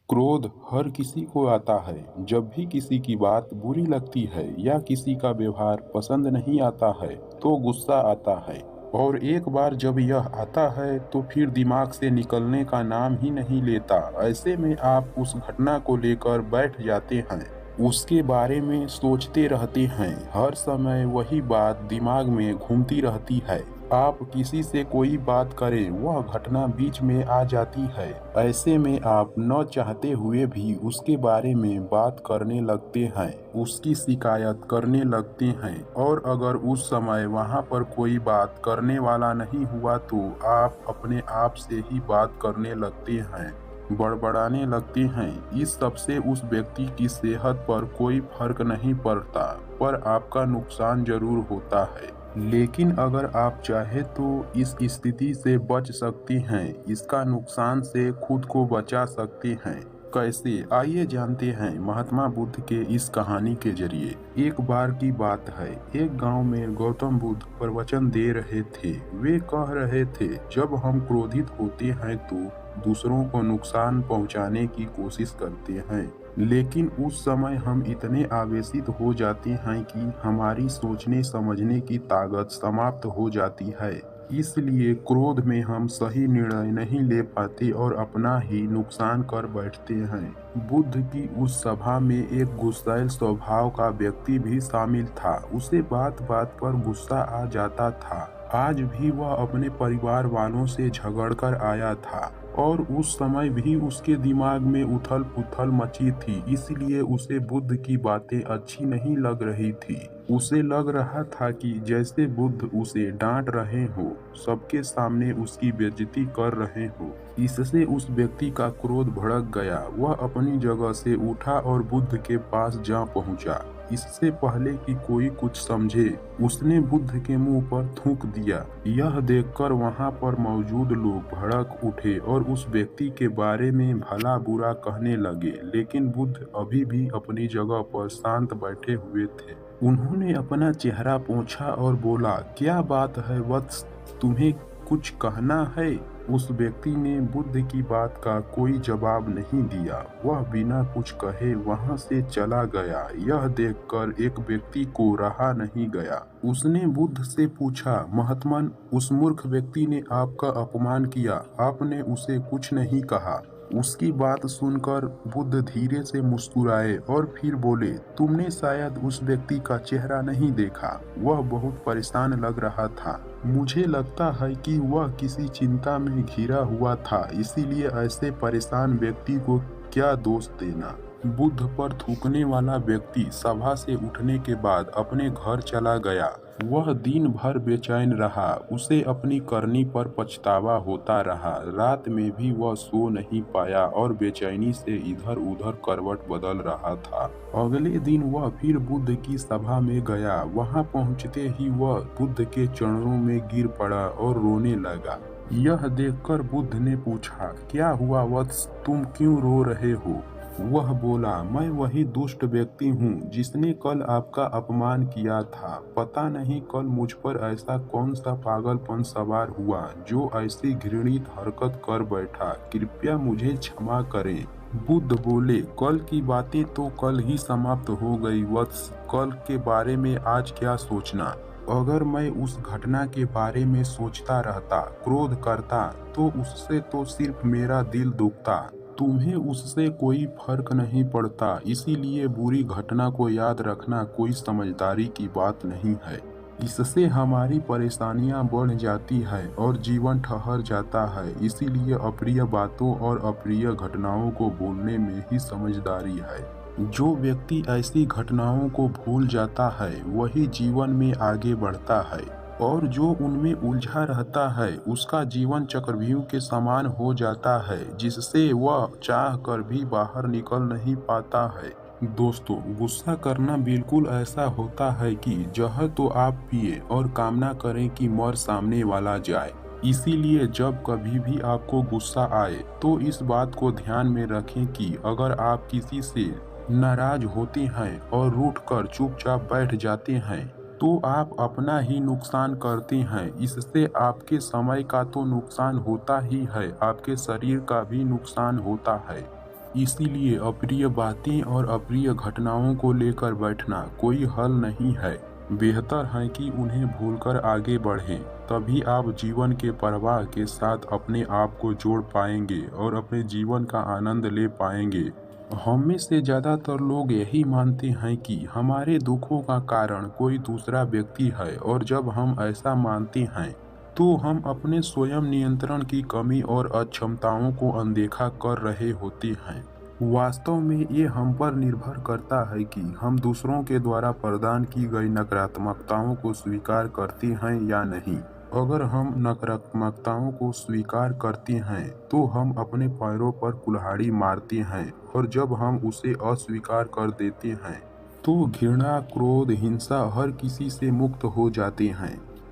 क्रोध हर किसी को आता है। जब भी किसी की बात बुरी लगती है या किसी का व्यवहार पसंद नहीं आता है तो गुस्सा आता है। और एक बार जब यह आता है तो फिर दिमाग से निकलने का नाम ही नहीं लेता। ऐसे में आप उस घटना को लेकर बैठ जाते हैं, उसके बारे में सोचते रहते हैं। हर समय वही बात दिमाग में घूमती रहती है। आप किसी से कोई बात करें, वह घटना बीच में आ जाती है। ऐसे में आप न चाहते हुए भी उसके बारे में बात करने लगते हैं, उसकी शिकायत करने लगते हैं। और अगर उस समय वहाँ पर कोई बात करने वाला नहीं हुआ तो आप अपने आप से ही बात करने लगते हैं, बड़बड़ाने लगते हैं। इस सब से उस व्यक्ति की सेहत पर कोई फर्क नहीं पड़ता, पर आपका नुकसान जरूर होता है। लेकिन अगर आप चाहे तो इस स्थिति से बच सकती हैं, इसका नुकसान से खुद को बचा सकते हैं। कैसे, आइए जानते हैं महात्मा बुद्ध के इस कहानी के जरिए। एक बार की बात है, एक गांव में गौतम बुद्ध प्रवचन दे रहे थे। वे कह रहे थे, जब हम क्रोधित होते हैं तो दूसरों को नुकसान पहुंचाने की कोशिश करते हैं, लेकिन उस समय हम इतने आवेशित हो जाते हैं कि हमारी सोचने समझने की ताकत समाप्त हो जाती है। इसलिए क्रोध में हम सही निर्णय नहीं ले पाते और अपना ही नुकसान कर बैठते हैं। बुद्ध की उस सभा में एक गुस्सैल स्वभाव का व्यक्ति भी शामिल था। उसे बात बात पर गुस्सा आ जाता था। आज भी वह अपने परिवार वालों से झगड़कर आया था और उस समय भी उसके दिमाग में उथल पुथल मची थी। इसलिए उसे बुद्ध की बातें अच्छी नहीं लग रही थी। उसे लग रहा था कि जैसे बुद्ध उसे डांट रहे हो, सबके सामने उसकी बेइज्जती कर रहे हो। इससे उस व्यक्ति का क्रोध भड़क गया। वह अपनी जगह से उठा और बुद्ध के पास जा पहुंचा। इससे पहले कि कोई कुछ समझे, उसने बुद्ध के मुंह पर थूक दिया। यह देखकर वहां पर मौजूद लोग भड़क उठे और उस व्यक्ति के बारे में भला बुरा कहने लगे, लेकिन बुद्ध अभी भी अपनी जगह पर शांत बैठे हुए थे। उन्होंने अपना चेहरा पोंछा और बोला, क्या बात है वत्स, तुम्हें कुछ कहना है? उस व्यक्ति ने बुद्ध की बात का कोई जवाब नहीं दिया। वह बिना कुछ कहे वहां से चला गया। यह देखकर एक व्यक्ति को रहा नहीं गया। उसने बुद्ध से पूछा, महात्मन, उस मूर्ख व्यक्ति ने आपका अपमान किया, आपने उसे कुछ नहीं कहा। उसकी बात सुनकर बुद्ध धीरे से मुस्कुराए और फिर बोले, तुमने शायद उस व्यक्ति का चेहरा नहीं देखा। वह बहुत परेशान लग रहा था। मुझे लगता है कि वह किसी चिंता में घिरा हुआ था, इसीलिए ऐसे परेशान व्यक्ति को क्या दोष देना। बुद्ध पर थूकने वाला व्यक्ति सभा से उठने के बाद अपने घर चला गया। वह दिन भर बेचैन रहा। उसे अपनी करनी पर पछतावा होता रहा। रात में भी वह सो नहीं पाया और बेचैनी से इधर उधर करवट बदल रहा था। अगले दिन वह फिर बुद्ध की सभा में गया। वहां पहुंचते ही वह बुद्ध के चरणों में गिर पड़ा और रोने लगा। यह देखकर बुद्ध ने पूछा, क्या हुआ वत्स, तुम क्यों रो रहे हो? वह बोला, मैं वही दुष्ट व्यक्ति हूँ जिसने कल आपका अपमान किया था। पता नहीं कल मुझ पर ऐसा कौन सा पागलपन सवार हुआ जो ऐसी घृणित हरकत कर बैठा। कृपया मुझे क्षमा करें। बुद्ध बोले, कल की बातें तो कल ही समाप्त हो गई वत्स, कल के बारे में आज क्या सोचना। अगर मैं उस घटना के बारे में सोचता रहता, क्रोध करता, तो उससे तो सिर्फ मेरा दिल दुखता। तुम्हें उससे कोई फर्क नहीं पड़ता, इसीलिए बुरी घटना को याद रखना कोई समझदारी की बात नहीं है। इससे हमारी परेशानियां बढ़ जाती है और जीवन ठहर जाता है। इसीलिए अप्रिय बातों और अप्रिय घटनाओं को भूलने में ही समझदारी है। जो व्यक्ति ऐसी घटनाओं को भूल जाता है वही जीवन में आगे बढ़ता है, और जो उनमें उलझा रहता है उसका जीवन चक्रव्यूह के समान हो जाता है, जिससे वह चाह कर भी बाहर निकल नहीं पाता है। दोस्तों, गुस्सा करना बिल्कुल ऐसा होता है कि जहर तो आप पिए और कामना करें कि मर सामने वाला जाए। इसीलिए जब कभी भी आपको गुस्सा आए तो इस बात को ध्यान में रखें कि अगर आप किसी से नाराज होते हैं और रूठकर चुपचाप बैठ जाते हैं तो आप अपना ही नुकसान करते हैं। इससे आपके समय का तो नुकसान होता ही है, आपके शरीर का भी नुकसान होता है। इसीलिए अप्रिय बातें और अप्रिय घटनाओं को लेकर बैठना कोई हल नहीं है। बेहतर है कि उन्हें भूलकर आगे बढ़ें। तभी आप जीवन के प्रवाह के साथ अपने आप को जोड़ पाएंगे और अपने जीवन का आनंद ले पाएंगे। हम में से ज़्यादातर लोग यही मानते हैं कि हमारे दुखों का कारण कोई दूसरा व्यक्ति है, और जब हम ऐसा मानते हैं तो हम अपने स्वयं नियंत्रण की कमी और अक्षमताओं को अनदेखा कर रहे होते हैं। वास्तव में ये हम पर निर्भर करता है कि हम दूसरों के द्वारा प्रदान की गई नकारात्मकताओं को स्वीकार करते हैं या नहीं। अगर हम नकारात्मकताओं को स्वीकार करते हैं तो हम अपने पैरों पर कुल्हाड़ी मारते हैं, और जब हम उसे अस्वीकार कर देते हैं तो घृणा, क्रोध, हिंसा हर किसी से मुक्त हो जाते हैं।